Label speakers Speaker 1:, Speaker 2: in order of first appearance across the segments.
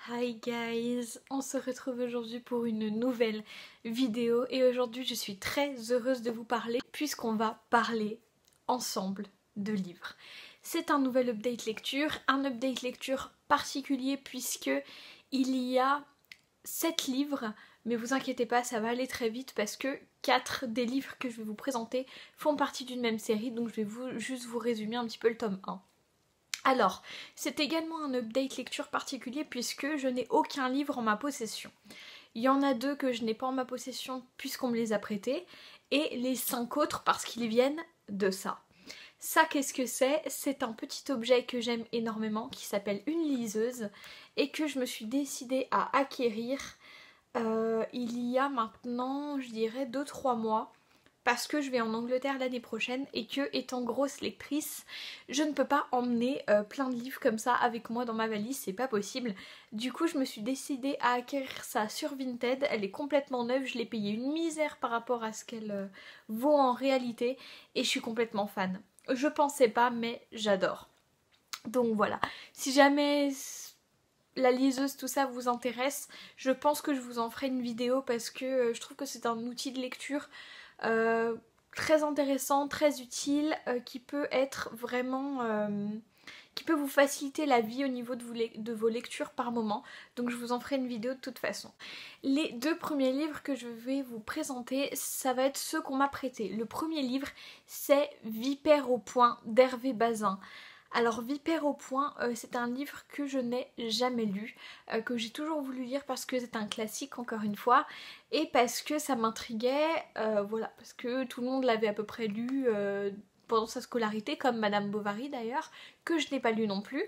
Speaker 1: Hi guys, on se retrouve aujourd'hui pour une nouvelle vidéo et aujourd'hui je suis très heureuse de vous parler puisqu'on va parler ensemble de livres. C'est un nouvel un update lecture particulier puisque il y a 7 livres, mais vous inquiétez pas, ça va aller très vite parce que 4 des livres que je vais vous présenter font partie d'une même série, donc je vais juste vous résumer un petit peu le tome 1. Alors, c'est également un update lecture particulier puisque je n'ai aucun livre en ma possession. Il y en a 2 que je n'ai pas en ma possession puisqu'on me les a prêtés, et les 5 autres parce qu'ils viennent de ça. Ça, qu'est-ce que c'est? C'est un petit objet que j'aime énormément qui s'appelle une liseuse et que je me suis décidée à acquérir il y a maintenant, je dirais, 2-3 mois. Parce que je vais en Angleterre l'année prochaine et que, étant grosse lectrice, je ne peux pas emmener plein de livres comme ça avec moi dans ma valise, c'est pas possible. Du coup, je me suis décidée à acquérir ça sur Vinted, elle est complètement neuve, je l'ai payée une misère par rapport à ce qu'elle vaut en réalité et je suis complètement fan. Je pensais pas, mais j'adore. Donc voilà, si jamais la liseuse, tout ça vous intéresse, je pense que je vous en ferai une vidéo parce que je trouve que c'est un outil de lecture très intéressant, très utile, qui peut être vraiment... qui peut vous faciliter la vie au niveau de vos lectures par moment. Donc je vous en ferai une vidéo de toute façon. Les 2 premiers livres que je vais vous présenter, ça va être ceux qu'on m'a prêtés. Le premier livre, c'est Vipère au point d'Hervé Bazin. Alors Vipère au point, c'est un livre que je n'ai jamais lu, que j'ai toujours voulu lire parce que c'est un classique encore une fois, et parce que ça m'intriguait, voilà, parce que tout le monde l'avait à peu près lu pendant sa scolarité, comme Madame Bovary d'ailleurs, que je n'ai pas lu non plus.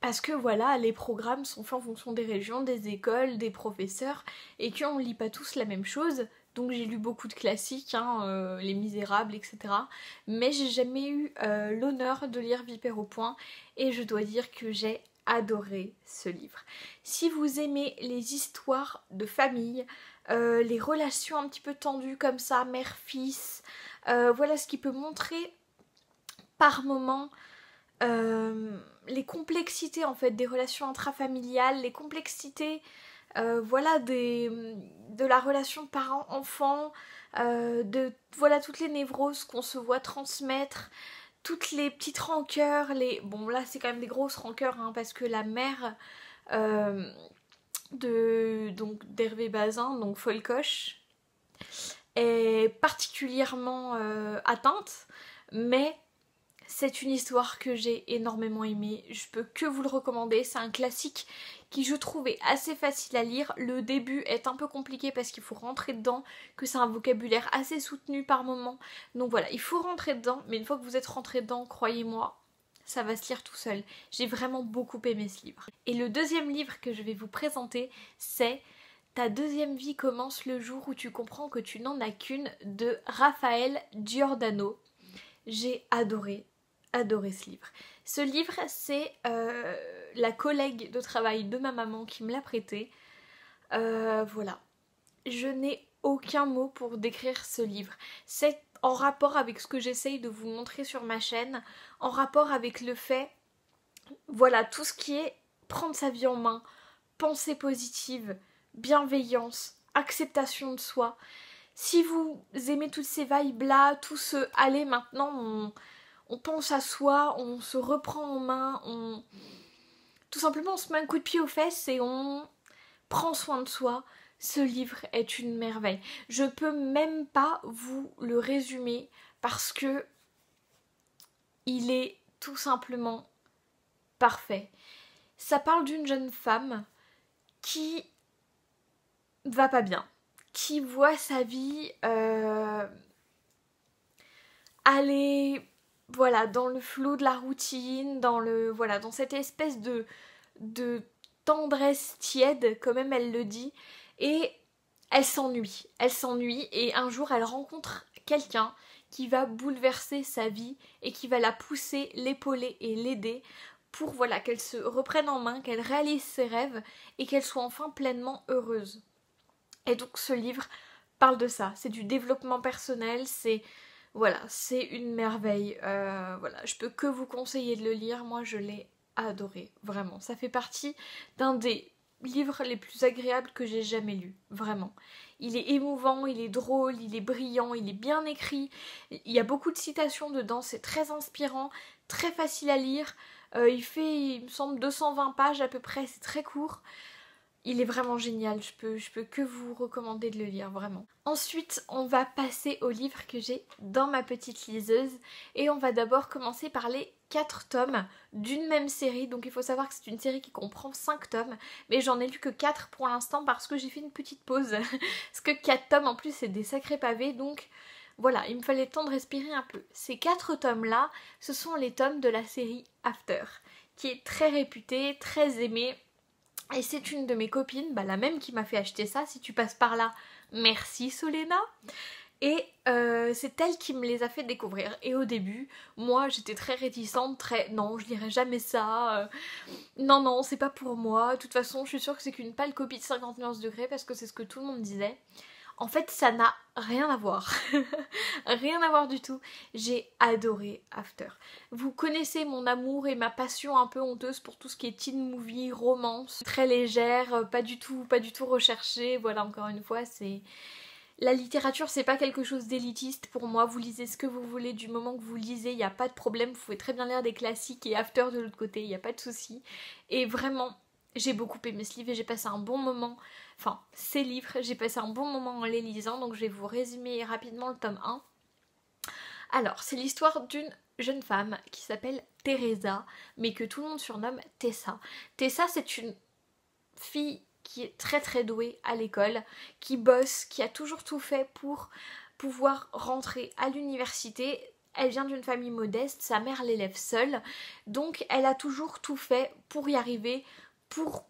Speaker 1: Parce que voilà, les programmes sont faits en fonction des régions, des écoles, des professeurs, et qu'on ne lit pas tous la même chose. Donc j'ai lu beaucoup de classiques, Les Misérables, etc. Mais j'ai jamais eu l'honneur de lire Vipère au point, et je dois dire que j'ai adoré ce livre. Si vous aimez les histoires de famille, les relations un petit peu tendues comme ça, mère-fils, voilà ce qui peut montrer par moments les complexités en fait des relations intrafamiliales, les complexités voilà de la relation parent-enfant, de voilà toutes les névroses qu'on se voit transmettre, toutes les petites rancœurs, bon là c'est quand même des grosses rancœurs parce que la mère d'Hervé Bazin, donc Folcoche, est particulièrement atteinte, mais c'est une histoire que j'ai énormément aimée, je peux que vous le recommander, c'est un classique qui je trouvais assez facile à lire. Le début est un peu compliqué parce qu'il faut rentrer dedans, que c'est un vocabulaire assez soutenu par moments, donc voilà, il faut rentrer dedans, mais une fois que vous êtes rentré dedans, croyez-moi, ça va se lire tout seul. J'ai vraiment beaucoup aimé ce livre. Et le deuxième livre que je vais vous présenter, c'est Ta deuxième vie commence le jour où tu comprends que tu n'en as qu'une, de Raphaël Giordano. J'ai adoré ce livre. Ce livre, c'est la collègue de travail de ma maman qui me l'a prêté. Voilà. Je n'ai aucun mot pour décrire ce livre. C'est en rapport avec ce que j'essaye de vous montrer sur ma chaîne, en rapport avec le fait, voilà, tout ce qui est prendre sa vie en main, pensée positive, bienveillance, acceptation de soi. Si vous aimez toutes ces vibes-là, tout ce « allez, maintenant, on pense à soi, on se reprend en main, tout simplement on se met un coup de pied aux fesses et on prend soin de soi », ce livre est une merveille. Je peux même pas vous le résumer parce que il est tout simplement parfait. Ça parle d'une jeune femme qui va pas bien, qui voit sa vie aller voilà, dans le flot de la routine, dans cette espèce de tendresse tiède, quand même elle le dit, et elle s'ennuie et un jour elle rencontre quelqu'un qui va bouleverser sa vie et qui va la pousser, l'épauler et l'aider pour voilà, qu'elle se reprenne en main, qu'elle réalise ses rêves et qu'elle soit enfin pleinement heureuse. Et donc ce livre parle de ça, c'est du développement personnel, c'est voilà, c'est une merveille. Voilà, je peux que vous conseiller de le lire, moi je l'ai adoré, vraiment. Ça fait partie d'un des livres les plus agréables que j'ai jamais lus, vraiment. Il est émouvant, il est drôle, il est brillant, il est bien écrit, il y a beaucoup de citations dedans, c'est très inspirant, très facile à lire. Il fait, il me semble, 220 pages à peu près, c'est très court. Il est vraiment génial, je peux que vous recommander de le lire, vraiment. Ensuite, on va passer au livre que j'ai dans ma petite liseuse. Et on va d'abord commencer par les 4 tomes d'une même série. Donc il faut savoir que c'est une série qui comprend 5 tomes. Mais j'en ai lu que 4 pour l'instant parce que j'ai fait une petite pause. Parce que 4 tomes en plus c'est des sacrés pavés, donc... Voilà, il me fallait le temps de respirer un peu. Ces 4 tomes-là, ce sont les tomes de la série After, qui est très réputée, très aimée. Et c'est une de mes copines, la même qui m'a fait acheter ça. Si tu passes par là, merci Solena. Et c'est elle qui me les a fait découvrir. Et au début, moi j'étais très réticente, non, je lirai jamais ça. Non, c'est pas pour moi. De toute façon, je suis sûre que c'est qu'une pâle copie de 50 nuances degrés parce que c'est ce que tout le monde disait. En fait, ça n'a rien à voir. Rien à voir du tout. J'ai adoré After. Vous connaissez mon amour et ma passion un peu honteuse pour tout ce qui est teen movie, romance, très légère, pas du tout recherchée. Voilà, encore une fois, c'est... La littérature, c'est pas quelque chose d'élitiste pour moi. Vous lisez ce que vous voulez du moment que vous lisez, il n'y a pas de problème. Vous pouvez très bien lire des classiques et After de l'autre côté, il n'y a pas de souci. Et vraiment... J'ai beaucoup aimé ce livre et j'ai passé un bon moment, enfin ces livres, j'ai passé un bon moment en les lisant, donc je vais vous résumer rapidement le tome 1. Alors, c'est l'histoire d'une jeune femme qui s'appelle Teresa, mais que tout le monde surnomme Tessa. Tessa, c'est une fille qui est très très douée à l'école, qui bosse, qui a toujours tout fait pour pouvoir rentrer à l'université. Elle vient d'une famille modeste, sa mère l'élève seule, donc elle a toujours tout fait pour y arriver, pour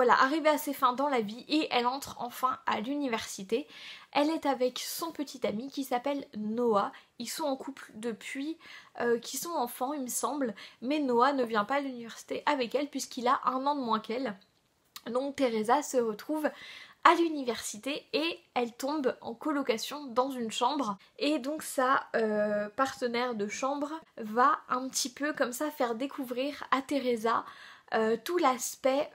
Speaker 1: arriver à ses fins dans la vie, et elle entre enfin à l'université. Elle est avec son petit ami qui s'appelle Noah. Ils sont en couple depuis qu'ils sont enfants, il me semble, mais Noah ne vient pas à l'université avec elle puisqu'il a 1 an de moins qu'elle. Donc Teresa se retrouve à l'université et elle tombe en colocation dans une chambre, et donc sa partenaire de chambre va un petit peu comme ça faire découvrir à Teresa tout l'aspect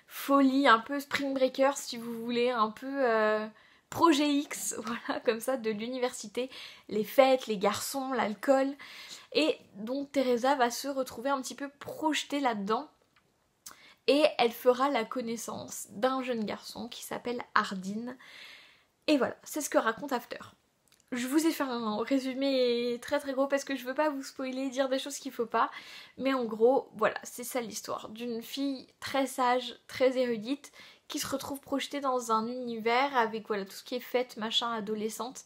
Speaker 1: folie, un peu Spring Breakers si vous voulez, un peu Projet X, voilà, comme ça, de l'université, les fêtes, les garçons, l'alcool. Et donc Teresa va se retrouver un petit peu projetée là-dedans. Et elle fera la connaissance d'un jeune garçon qui s'appelle Hardin. Et voilà, c'est ce que raconte After. Je vous ai fait un résumé très très gros parce que je veux pas vous spoiler, dire des choses qu'il faut pas. Mais en gros, voilà, c'est ça l'histoire. D'une fille très sage, très érudite, qui se retrouve projetée dans un univers avec tout ce qui est fête, machin, adolescente,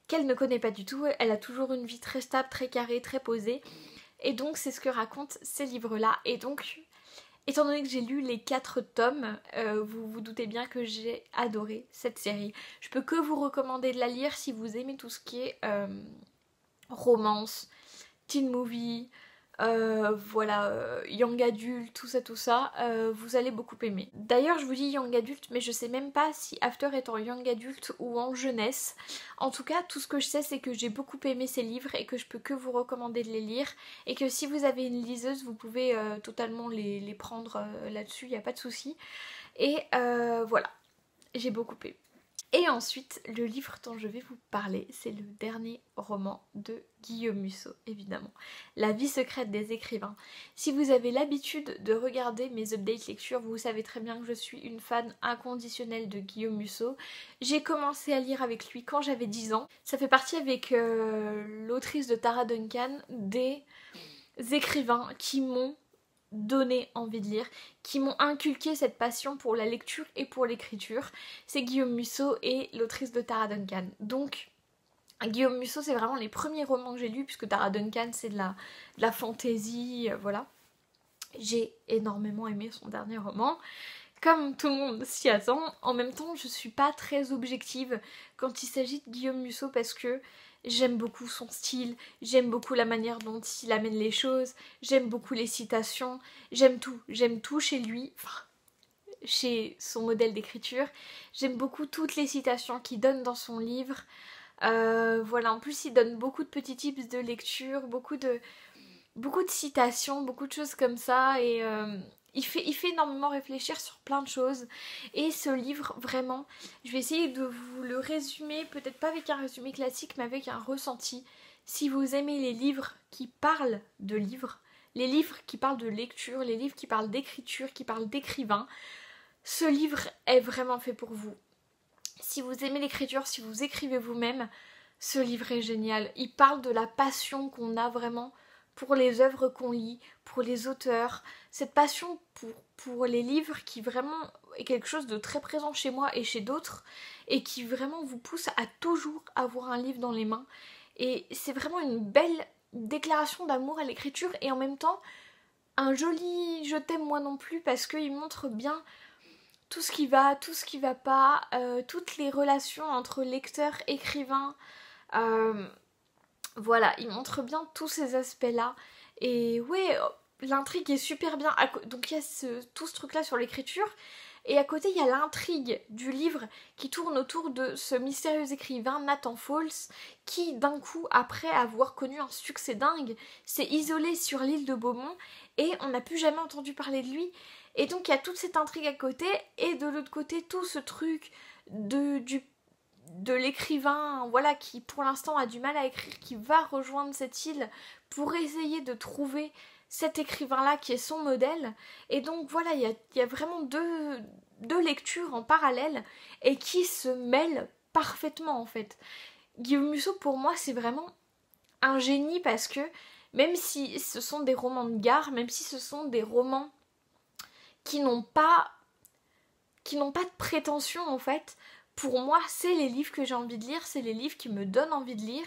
Speaker 1: qu'elle ne connaît pas du tout. Elle a toujours une vie très stable, très carrée, très posée. Et donc c'est ce que racontent ces livres-là. Et donc... Étant donné que j'ai lu les 4 tomes, vous vous doutez bien que j'ai adoré cette série. Je peux que vous recommander de la lire si vous aimez tout ce qui est romance, teen movie, young adult, tout ça, vous allez beaucoup aimer. D'ailleurs, je vous dis young adult, mais je sais même pas si After est en young adult ou en jeunesse. En tout cas, tout ce que je sais, c'est que j'ai beaucoup aimé ces livres et que je peux que vous recommander de les lire. Et que si vous avez une liseuse, vous pouvez totalement les prendre là-dessus, il n'y a pas de souci. Et voilà, j'ai beaucoup aimé. Et ensuite, le livre dont je vais vous parler, c'est le dernier roman de Guillaume Musso, évidemment. La vie secrète des écrivains. Si vous avez l'habitude de regarder mes updates lecture, vous savez très bien que je suis une fan inconditionnelle de Guillaume Musso. J'ai commencé à lire avec lui quand j'avais 10 ans. Ça fait partie avec l'autrice de Tara Duncan des écrivains qui m'ont donné envie de lire, qui m'ont inculqué cette passion pour la lecture et pour l'écriture. C'est Guillaume Musso et l'autrice de Tara Duncan. Donc Guillaume Musso, c'est vraiment les premiers romans que j'ai lus, puisque Tara Duncan c'est de la fantaisie, voilà. J'ai énormément aimé son dernier roman, comme tout le monde s'y attend. En même temps, je suis pas très objective quand il s'agit de Guillaume Musso parce que j'aime beaucoup son style, j'aime beaucoup la manière dont il amène les choses, j'aime beaucoup les citations, j'aime tout chez lui, enfin, chez son modèle d'écriture. J'aime beaucoup toutes les citations qu'il donne dans son livre. En plus il donne beaucoup de petits tips de lecture, beaucoup de beaucoup de citations, beaucoup de choses comme ça et il fait énormément réfléchir sur plein de choses. Et ce livre, vraiment, je vais essayer de vous le résumer, peut-être pas avec un résumé classique, mais avec un ressenti. Si vous aimez les livres qui parlent de livres, les livres qui parlent de lecture, les livres qui parlent d'écriture, qui parlent d'écrivain, ce livre est vraiment fait pour vous. Si vous aimez l'écriture, si vous écrivez vous-même, ce livre est génial. Il parle de la passion qu'on a vraiment pour les œuvres qu'on lit, pour les auteurs. Cette passion pour les livres qui vraiment est quelque chose de très présent chez moi et chez d'autres et qui vraiment vous pousse à toujours avoir un livre dans les mains. Et c'est vraiment une belle déclaration d'amour à l'écriture et en même temps un joli je t'aime moi non plus parce qu'il montre bien tout ce qui va pas, toutes les relations entre lecteur, écrivain, voilà, il montre bien tous ces aspects-là. Et ouais, l'intrigue est super bien. Donc il y a tout ce truc-là sur l'écriture. Et à côté, il y a l'intrigue du livre qui tourne autour de ce mystérieux écrivain Nathan Falls qui, d'un coup, après avoir connu un succès dingue, s'est isolé sur l'île de Beaumont et on n'a plus jamais entendu parler de lui. Et donc il y a toute cette intrigue à côté et de l'autre côté tout ce truc de l'écrivain, voilà, qui pour l'instant a du mal à écrire, qui va rejoindre cette île pour essayer de trouver cet écrivain-là qui est son modèle. Et donc voilà, il y a vraiment deux lectures en parallèle et qui se mêlent parfaitement en fait. Guillaume Musso pour moi c'est vraiment un génie parce que même si ce sont des romans de gare, même si ce sont des romans qui n'ont pas de prétention en fait, pour moi c'est les livres que j'ai envie de lire, c'est les livres qui me donnent envie de lire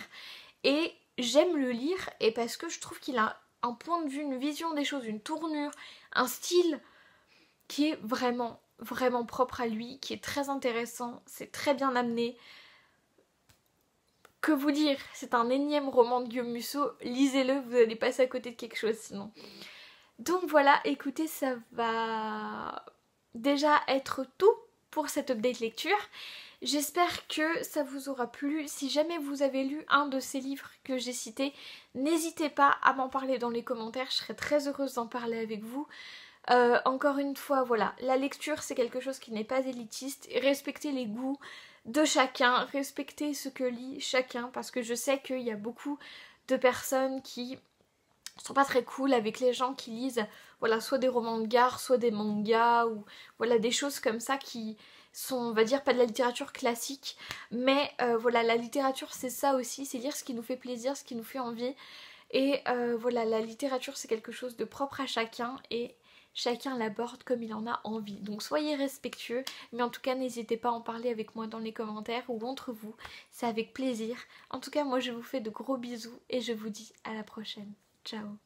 Speaker 1: et j'aime le lire et parce que je trouve qu'il a un point de vue, une vision des choses, une tournure, un style qui est vraiment vraiment propre à lui, qui est très intéressant, c'est très bien amené. Que vous dire, c'est un énième roman de Guillaume Musso, lisez-le, vous allez passer à côté de quelque chose sinon. Donc voilà, écoutez, ça va déjà être tout pour cette update lecture. J'espère que ça vous aura plu. Si jamais vous avez lu un de ces livres que j'ai cités, n'hésitez pas à m'en parler dans les commentaires, je serais très heureuse d'en parler avec vous. Encore une fois, voilà, la lecture c'est quelque chose qui n'est pas élitiste. Respectez les goûts de chacun, respectez ce que lit chacun, parce que je sais qu'il y a beaucoup de personnes qui sont pas très cool avec les gens qui lisent, voilà, soit des romans de gare, soit des mangas, ou voilà, des choses comme ça qui sont, on va dire, pas de la littérature classique, mais voilà, la littérature c'est ça aussi, c'est lire ce qui nous fait plaisir, ce qui nous fait envie, et voilà, la littérature c'est quelque chose de propre à chacun, et chacun l'aborde comme il en a envie. Donc soyez respectueux, mais en tout cas n'hésitez pas à en parler avec moi dans les commentaires ou entre vous, c'est avec plaisir. En tout cas moi je vous fais de gros bisous et je vous dis à la prochaine. Ciao.